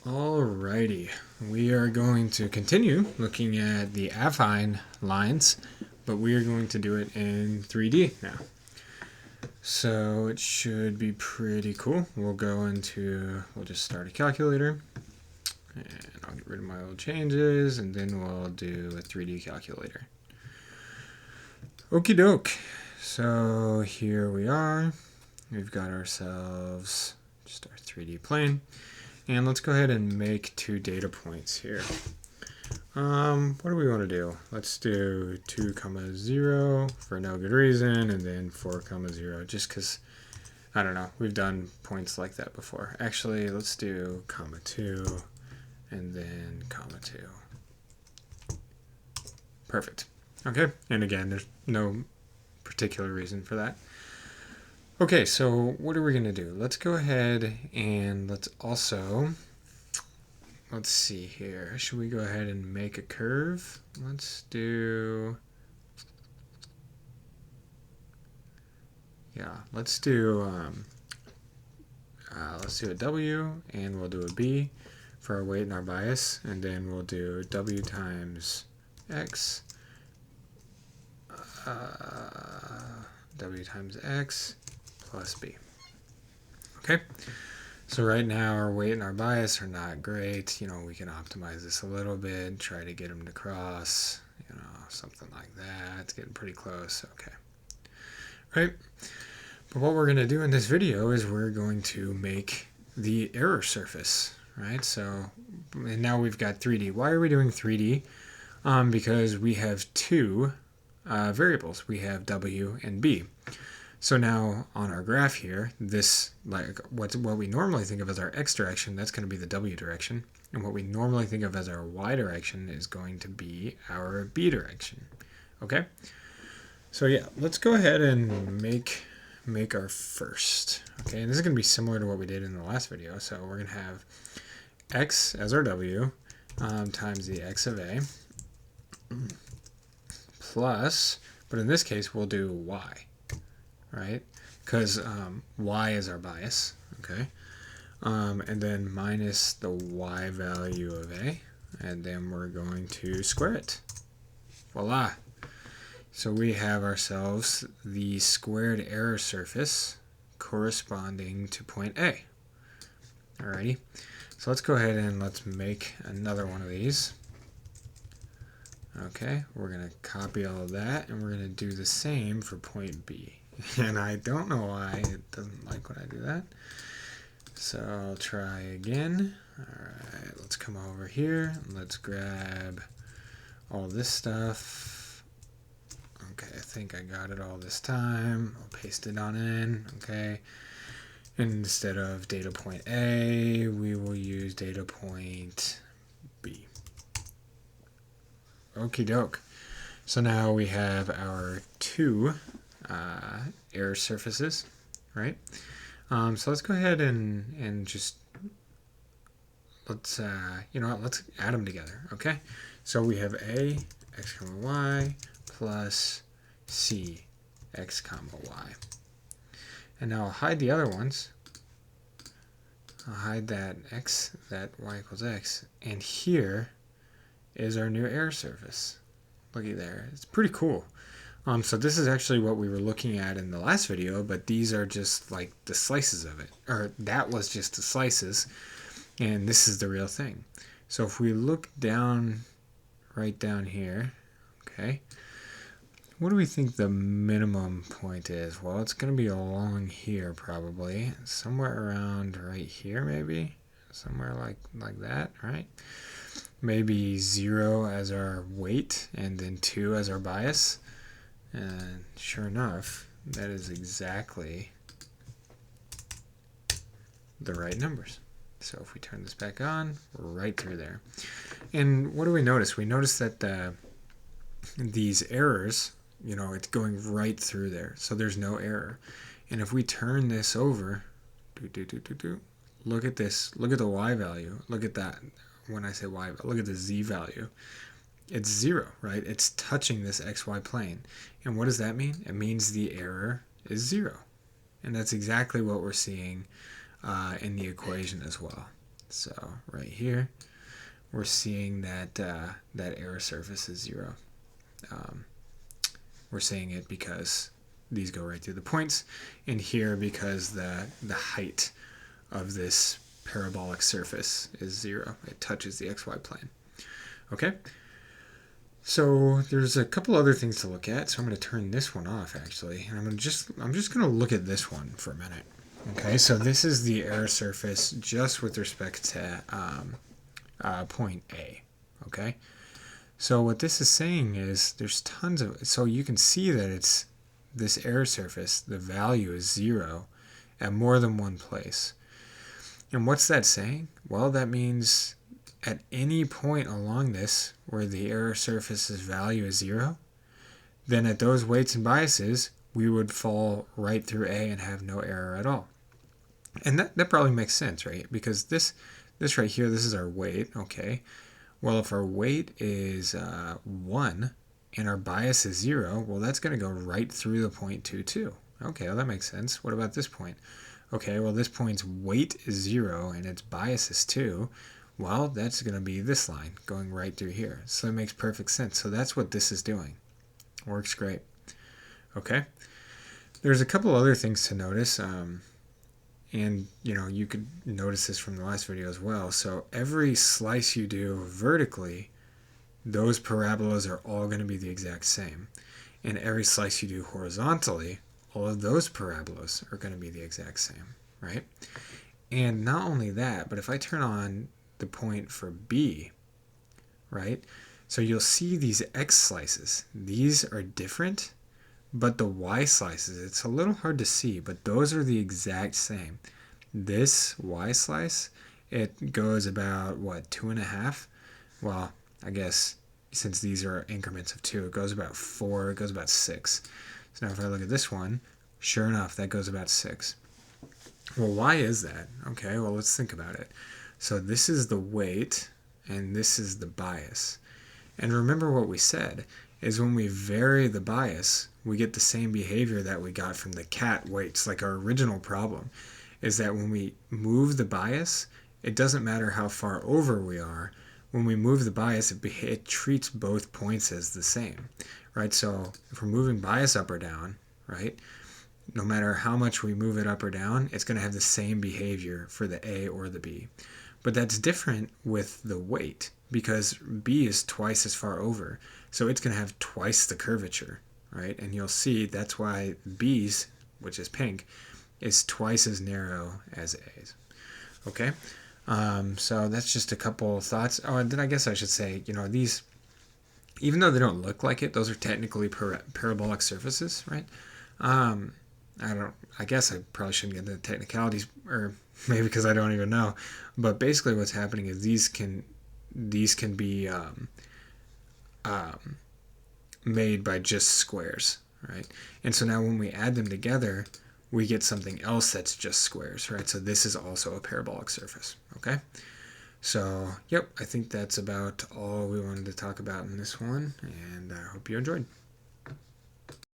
Alrighty, we are going to continue looking at the affine lines, but we are going to do it in 3D now. So it should be pretty cool. We'll just start a calculator, and I'll get rid of my old changes, and then we'll do a 3D calculator. Okie doke. So here we are. We've got ourselves just our 3D plane. And let's go ahead and make two data points here. What do we want to do? Let's do 2, 0 for no good reason, and then 4, 0, just because, I don't know, we've done points like that before. Actually, let's do comma 2, and then comma 2. Perfect. Okay, and again, there's no particular reason for that. Okay, so what are we going to do? Let's go ahead and let's see here. Should we go ahead and make a curve? Let's do a W, and we'll do a B for our weight and our bias, and then we'll do W times X, W times X plus B. Okay, so right now our weight and our bias are not great. We can optimize this a little bit, try to get them to cross, something like that. It's getting pretty close. Okay, right. But what we're going to do in this video is we're going to make the error surface, right? So, and now we've got 3D. Why are we doing 3D? Because we have two variables. We have W and B. So now on our graph here, this, like what we normally think of as our X direction, that's going to be the W direction. And what we normally think of as our Y direction is going to be our B direction. Okay? So yeah, let's go ahead and make our first. Okay, and this is going to be similar to what we did in the last video. So we're going to have X as our W times the X of A plus, but in this case we'll do Y. Right, because Y is our bias, okay, and then minus the Y value of A, and then we're going to square it. Voila! So we have ourselves the squared error surface corresponding to point A. Alrighty, so let's go ahead and let's make another one of these. Okay, we're going to copy all of that, and we're going to do the same for point B. And I don't know why it doesn't like when I do that. So I'll try again. Alright, let's come over here. Let's grab all this stuff. Okay, I think I got it all this time. I'll paste it on in. Okay. And instead of data point A, we will use data point B. Okie doke. So now we have our two error surfaces, right? So let's go ahead and just let's let's add them together. Okay, so we have A x comma y plus C x comma y, and now I'll hide the other ones. I'll hide that y equals x, and here is our new error surface. Looky there, it's pretty cool. So this is actually what we were looking at in the last video, but these are just like the slices of it, or that was just the slices, and this is the real thing. So if we look down, right down here, okay, what do we think the minimum point is? Well, it's going to be along here probably, somewhere around right here maybe, somewhere like that, right? Maybe 0 as our weight, and then 2 as our bias. And sure enough, that is exactly the right numbers. So if we turn this back on, we're right through there. And what do we notice? We notice that these errors, it's going right through there. So there's no error. And if we turn this over, look at this. Look at the Y value. Look at that. When I say Y, look at the Z value. It's 0, right? It's touching this XY plane. And what does that mean? It means the error is 0. And that's exactly what we're seeing in the equation as well. So right here, we're seeing that that error surface is 0. We're seeing it because these go right through the points, and here because the height of this parabolic surface is 0. It touches the xy plane. Okay? So there's a couple other things to look at. So I'm going to turn this one off actually, and I'm just going to look at this one for a minute. Okay, so this is the error surface just with respect to point A. Okay, so what this is saying is there's tons of, so you can see that it's this error surface, the value is 0 at more than one place. And what's that saying? Well, that means at any point along this where the error surface's value is 0, then at those weights and biases, we would fall right through A and have no error at all. And that probably makes sense, right? Because this right here, this is our weight, okay? Well, if our weight is 1 and our bias is 0, well, that's going to go right through the point 2, 2. Okay, well, that makes sense. What about this point? Okay, well, this point's weight is 0 and its bias is 2. Well, that's going to be this line going right through here. So it makes perfect sense. So that's what this is doing. Works great. Okay. There's a couple other things to notice. And, you know, you could notice this from the last video as well. So every slice you do vertically, those parabolas are all going to be the exact same. And every slice you do horizontally, all of those parabolas are going to be the exact same, right? And not only that, but if I turn on the point for B, right? So you'll see these X slices. These are different, but the Y slices, it's a little hard to see, but those are the exact same. This Y slice, it goes about, what, 2.5? Well, I guess since these are increments of 2, it goes about 4, it goes about 6. So now if I look at this one, sure enough, that goes about 6. Well, why is that? Okay, well, let's think about it. So this is the weight, and this is the bias. And remember what we said, is when we vary the bias, we get the same behavior that we got from the cat weights, like our original problem, is that when we move the bias, it doesn't matter how far over we are. When we move the bias, it treats both points as the same, right? So if we're moving bias up or down, right, no matter how much we move it up or down, it's going to have the same behavior for the A or the B. But that's different with the weight, because B is twice as far over, so it's going to have twice the curvature, right? And you'll see that's why B's, which is pink, is twice as narrow as A's. Okay, so that's just a couple of thoughts. Oh, and then I guess I should say, you know, these, even though they don't look like it, those are technically parabolic surfaces, right? I guess I probably shouldn't get into the technicalities, or maybe because I don't even know. But basically what's happening is these can be made by just squares, right? And so now when we add them together, we get something else that's just squares, right? So this is also a parabolic surface, okay? So, yep, I think that's about all we wanted to talk about in this one, and I hope you enjoyed.